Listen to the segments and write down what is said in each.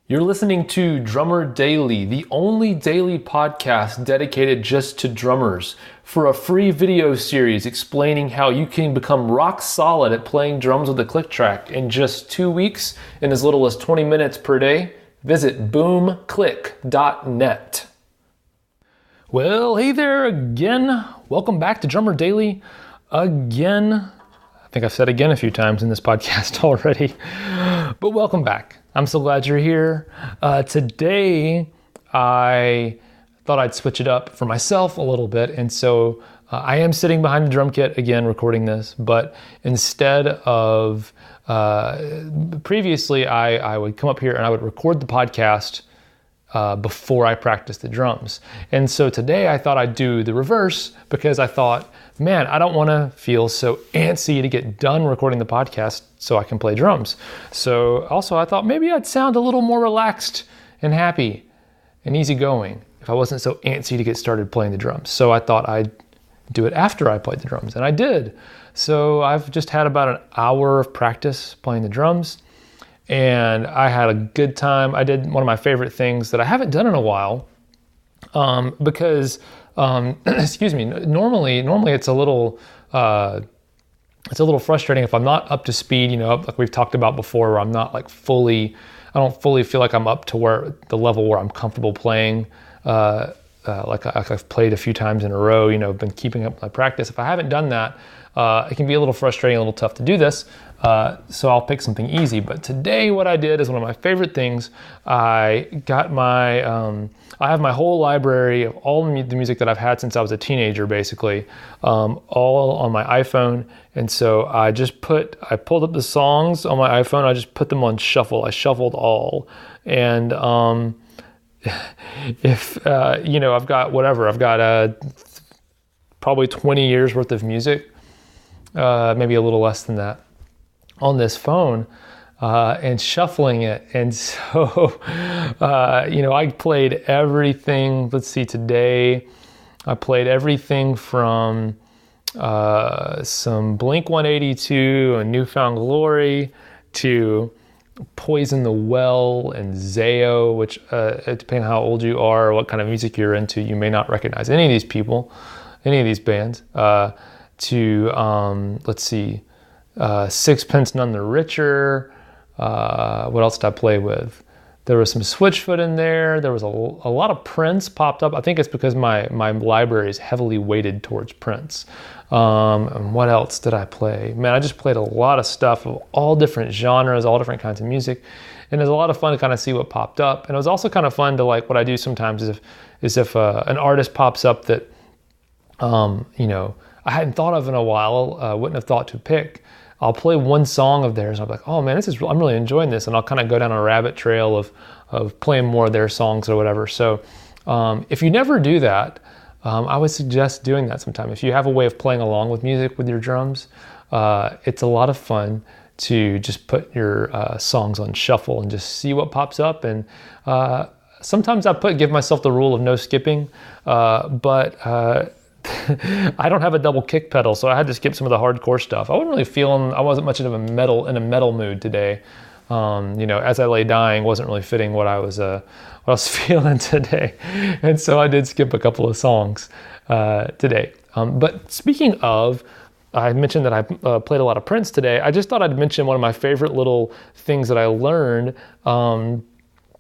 You're listening to Drummer Daily, the only daily podcast dedicated just to drummers, for a free video series explaining how you can become rock solid at playing drums with a click track in just 2 weeks in as little as 20 minutes per day. Visit boomclick.net. Well, hey there again. Welcome back to Drummer Daily again. I think I've said again a few times in this podcast already, but welcome back. I'm so glad you're here. Today, I thought I'd switch it up for myself a little bit. And so I am sitting behind the drum kit again, recording this. But instead of previously, I would come up here and I would record the podcast before I practice the drums. And so today I thought I'd do the reverse because I thought, man, I don't want to feel so antsy to get done recording the podcast so I can play drums. So also I thought maybe I'd sound a little more relaxed and happy and easygoing if I wasn't so antsy to get started playing the drums. So I thought I'd do it after I played the drums, and I did. So I've just had about an hour of practice playing the drums, and I had a good time. I did one of my favorite things that I haven't done in a while because excuse me. Normally it's a little frustrating if I'm not up to speed. You know, like we've talked about before, where I'm not like I don't fully feel like I'm up to where the level where I'm comfortable playing. Like I've played a few times in a row. You know, been keeping up my practice. If I haven't done that, it can be a little frustrating, a little tough to do this. So I'll pick something easy. But today what I did is one of my favorite things. I got I have my whole library of all the music that I've had since I was a teenager, basically, all on my iPhone. And so I pulled up the songs on my iPhone. I just put them on shuffle. I shuffled all. And I've got probably 20 years worth of music, maybe a little less than that, on this phone, and shuffling it. And so, I played everything. Let's see, today I played everything from some Blink-182 and New Found Glory to Poison the Well and Zayo, which depending on how old you are or what kind of music you're into, you may not recognize any of these people, any of these bands, to let's see, Sixpence None the Richer. What else did I play with? There was some Switchfoot in there. There was a lot of Prince popped up. I think it's because my library is heavily weighted towards Prince. And what else did I play? Man, I just played a lot of stuff of all different genres, all different kinds of music. And it was a lot of fun to kind of see what popped up. And it was also kind of fun to, like, what I do sometimes is if an artist pops up that, I hadn't thought of in a while, wouldn't have thought to pick, I'll play one song of theirs and I'm like, oh man, I'm really enjoying this. And I'll kind of go down a rabbit trail of playing more of their songs or whatever. So if you never do that, I would suggest doing that sometime. If you have a way of playing along with music with your drums, it's a lot of fun to just put your songs on shuffle and just see what pops up. And sometimes give myself the rule of no skipping, but I don't have a double kick pedal, so I had to skip some of the hardcore stuff. I wasn't much of in a metal mood today. As I lay dying wasn't really fitting what I was feeling today. And so I did skip a couple of songs today. But speaking of, I mentioned that I played a lot of Prince today. I just thought I'd mention one of my favorite little things that I learned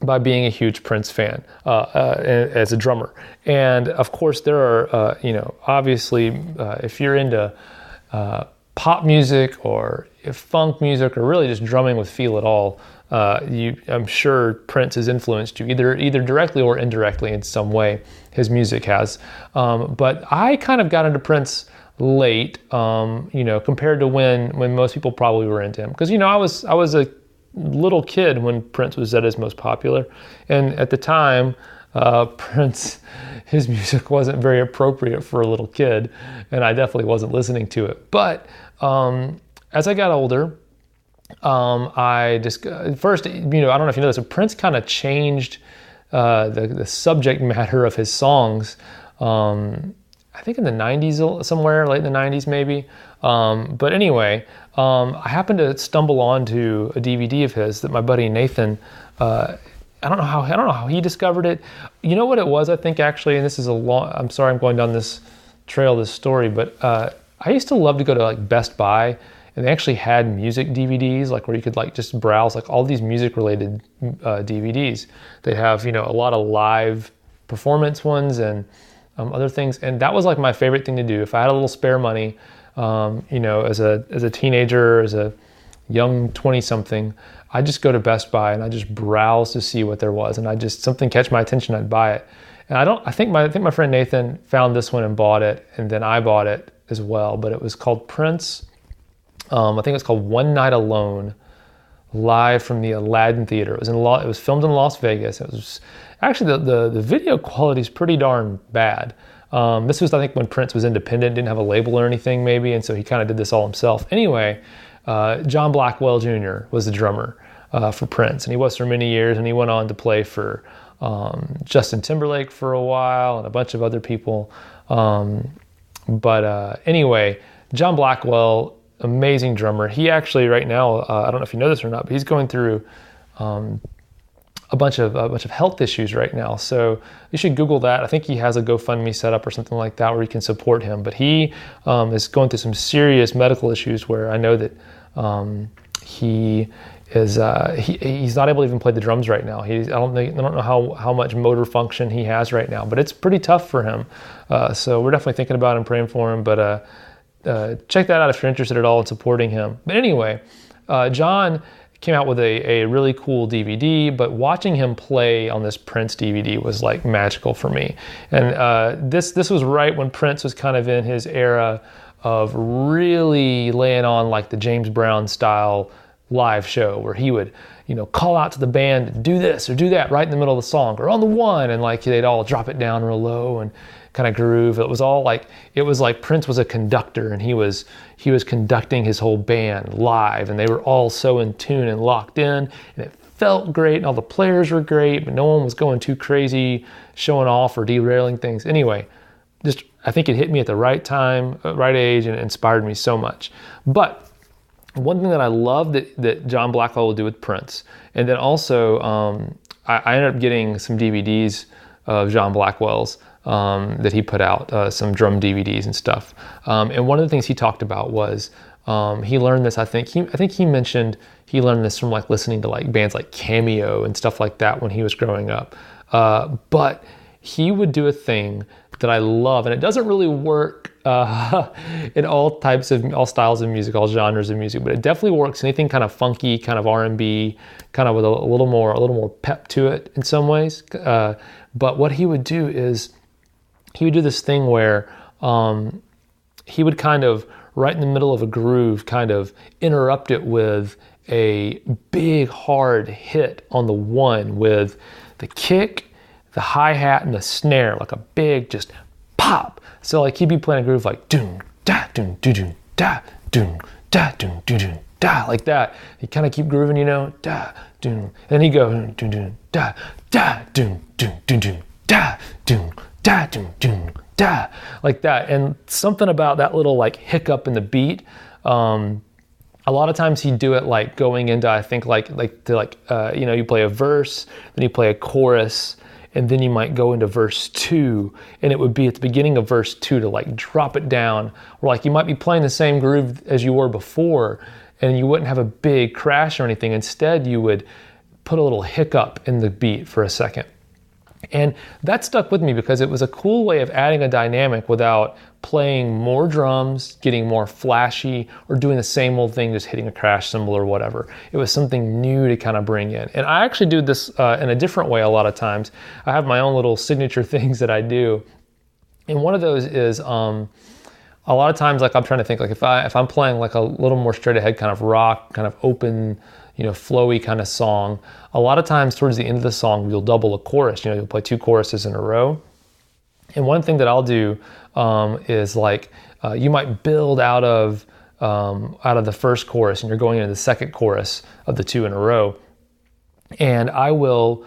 by being a huge Prince fan as a drummer. And of course there are, obviously if you're into pop music or funk music or really just drumming with feel at all, I'm sure Prince has influenced you either directly or indirectly in some way. His music has. But I kind of got into Prince late, compared to when most people probably were into him. Because, I was a little kid when Prince was at his most popular. And at the time, Prince, his music wasn't very appropriate for a little kid. And I definitely wasn't listening to it. But as I got older, I just first, I don't know if you know this, but Prince kind of changed the subject matter of his songs. I think in the 90s, somewhere late in the 90s maybe. But anyway, I happened to stumble onto a DVD of his that my buddy Nathan I don't know how he discovered it. You know what it was? I think actually, and this is I'm sorry, I'm going down this trail, this story, but I used to love to go to like Best Buy, and they actually had music DVDs, like where you could like just browse like all these music related DVDs. They have, you know, a lot of live performance ones and other things, and that was like my favorite thing to do if I had a little spare money. You know, as a teenager, as a young 20-something, I just go to Best Buy and I just browse to see what there was, and I just something catch my attention, I'd buy it. And I think my friend Nathan found this one and bought it, and then I bought it as well. But it was called Prince. I think it was called One Night Alone, live from the Aladdin Theater. It was filmed in Las Vegas. It was actually the video quality is pretty darn bad. This was, I think, when Prince was independent, didn't have a label or anything maybe, and so he kind of did this all himself. Anyway, John Blackwell Jr. was the drummer for Prince, and he was for many years, and he went on to play for Justin Timberlake for a while and a bunch of other people. Anyway, John Blackwell, amazing drummer. He actually right now, I don't know if you know this or not, but he's going through a bunch of health issues right now. So you should Google that. I think he has a GoFundMe set up or something like that where you can support him. But he is going through some serious medical issues where I know that he's not able to even play the drums right now. I don't know how much motor function he has right now, but it's pretty tough for him. So we're definitely thinking about him, praying for him. But check that out if you're interested at all in supporting him. But anyway, John came out with a really cool DVD, but watching him play on this Prince DVD was like magical for me. And this was right when Prince was kind of in his era of really laying on like the James Brown style live show where he would, you know, call out to the band to do this or do that right in the middle of the song or on the one, and like they'd all drop it down real low and kind of groove. It was like Prince was a conductor, and he was conducting his whole band live, and they were all so in tune and locked in, and it felt great, and all the players were great, but no one was going too crazy, showing off or derailing things. Anyway, I think it hit me at the right time, right age, and it inspired me so much. But one thing that I love that John Blackwell will do with Prince, and then also I ended up getting some DVDs of John Blackwell's that he put out, some drum DVDs and stuff. And one of the things he talked about was he learned this. I think he mentioned he learned this from like listening to like bands like Cameo and stuff like that when he was growing up. But he would do a thing that I love, and it doesn't really work in all styles of music, all genres of music, but it definitely works anything kind of funky, kind of R&B, kind of with a little more pep to it in some ways. But what he would do is he would do this thing where he would kind of right in the middle of a groove kind of interrupt it with a big hard hit on the one with the kick, the hi-hat, and the snare, like a big just pop. So like he'd be playing a groove like doom da doom doo doom da doom da doom doo doom da, like that. He kind of keep grooving, you know, da doom, and then he'd go doom doom da da doom doom doom doom da doom da doom doom da, like that. And something about that little like hiccup in the beat. A lot of times he'd do it like going into, I think you know, you play a verse, then you play a chorus, and then you might go into verse 2, and it would be at the beginning of verse 2 to like drop it down, or like you might be playing the same groove as you were before, and you wouldn't have a big crash or anything. Instead, you would put a little hiccup in the beat for a second. And that stuck with me because it was a cool way of adding a dynamic without playing more drums, getting more flashy, or doing the same old thing, just hitting a crash cymbal or whatever. It was something new to kind of bring in. And I actually do this in a different way a lot of times. I have my own little signature things that I do. And one of those is a lot of times, like I'm trying to think, like if I'm playing like a little more straight ahead kind of rock, kind of open, you know, flowy kind of song, a lot of times towards the end of the song, you'll double a chorus. You know, you'll play 2 choruses in a row. And one thing that I'll do is like you might build out of the first chorus, and you're going into the second chorus of the 2 in a row. And I will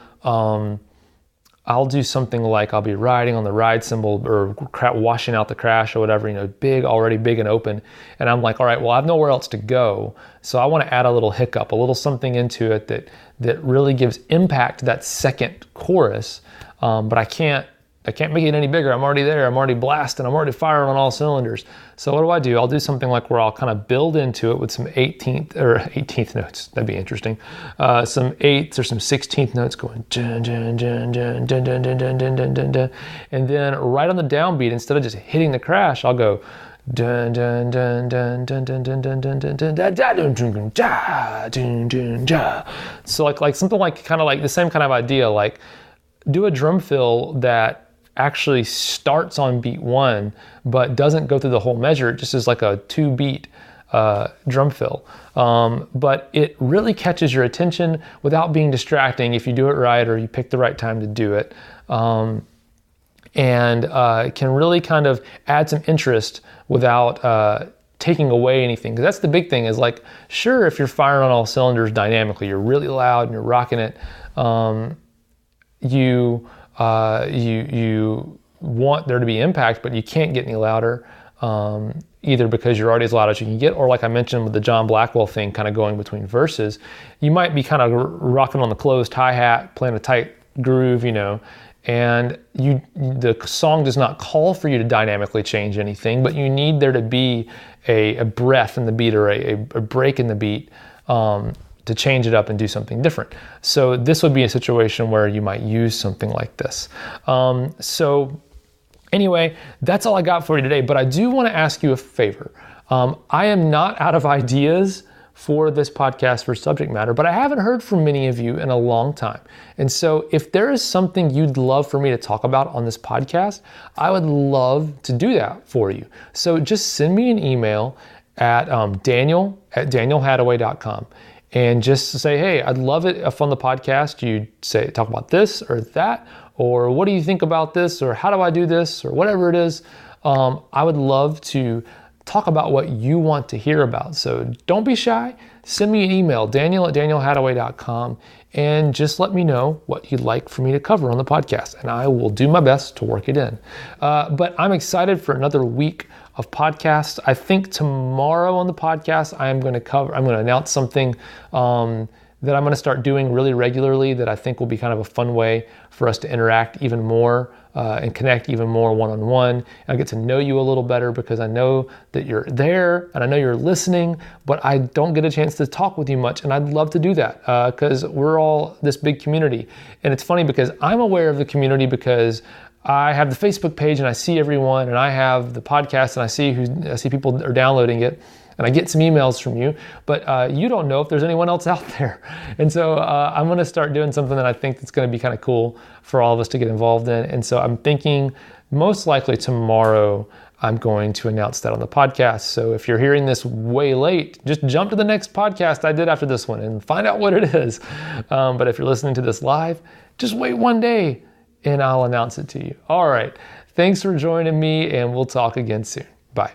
I'll do something like I'll be riding on the ride cymbal or washing out the crash or whatever, already big and open. And I'm like, all right, well, I have nowhere else to go. So I want to add a little hiccup, a little something into it that really gives impact to that second chorus. But I can't make it any bigger. I'm already there. I'm already blasting. I'm already firing on all cylinders. So what do? I'll do something like where I'll kind of build into it with some 18th notes. That'd be interesting. Some 8th or some 16th notes going dun, dun, dun, dun, dun, dun, dun, dun, dun, dun, dun. And then right on the downbeat, instead of just hitting the crash, I'll go dun dun dun dun dun dun dun dun dun dun dun dun dun dun dun dun. So like something like kind of like the same kind of idea, like do a drum fill that actually starts on beat 1 but doesn't go through the whole measure. It just is like a 2-beat drum fill, but it really catches your attention without being distracting if you do it right or you pick the right time to do it, and can really kind of add some interest without taking away anything. Because that's the big thing, is like, sure, if you're firing on all cylinders dynamically, you're really loud and you're rocking it, you want there to be impact, but you can't get any louder, either because you're already as loud as you can get, or like I mentioned with the John Blackwell thing, kind of going between verses, you might be kind of rocking on the closed hi-hat, playing a tight groove, and the song does not call for you to dynamically change anything, but you need there to be a breath in the beat or a break in the beat, to change it up and do something different. So this would be a situation where you might use something like this. So anyway, that's all I got for you today, but I do want to ask you a favor. I am not out of ideas for this podcast for subject matter, but I haven't heard from many of you in a long time. And so if there is something you'd love for me to talk about on this podcast, I would love to do that for you. So just send me an email at daniel@danielhadaway.com. And just to say, hey, I'd love it if on the podcast you talk about this or that, or what do you think about this, or how do I do this, or whatever it is. I would love to talk about what you want to hear about. So don't be shy. Send me an email, daniel@danielhadaway.com, and just let me know what you'd like for me to cover on the podcast, and I will do my best to work it in. But I'm excited for another week of podcasts. I think tomorrow on the podcast, I'm going to announce something that I'm going to start doing really regularly that I think will be kind of a fun way for us to interact even more and connect even more one-on-one. I'll get to know you a little better because I know that you're there and I know you're listening, but I don't get a chance to talk with you much, and I'd love to do that because we're all this big community. And it's funny because I'm aware of the community because I have the Facebook page and I see everyone, and I have the podcast and I see people are downloading it, and I get some emails from you, but you don't know if there's anyone else out there. And so I'm going to start doing something that I think that's going to be kind of cool for all of us to get involved in. And so I'm thinking most likely tomorrow I'm going to announce that on the podcast. So if you're hearing this way late, just jump to the next podcast I did after this one and find out what it is. But if you're listening to this live, just wait one day and I'll announce it to you. All right. Thanks for joining me, and we'll talk again soon. Bye.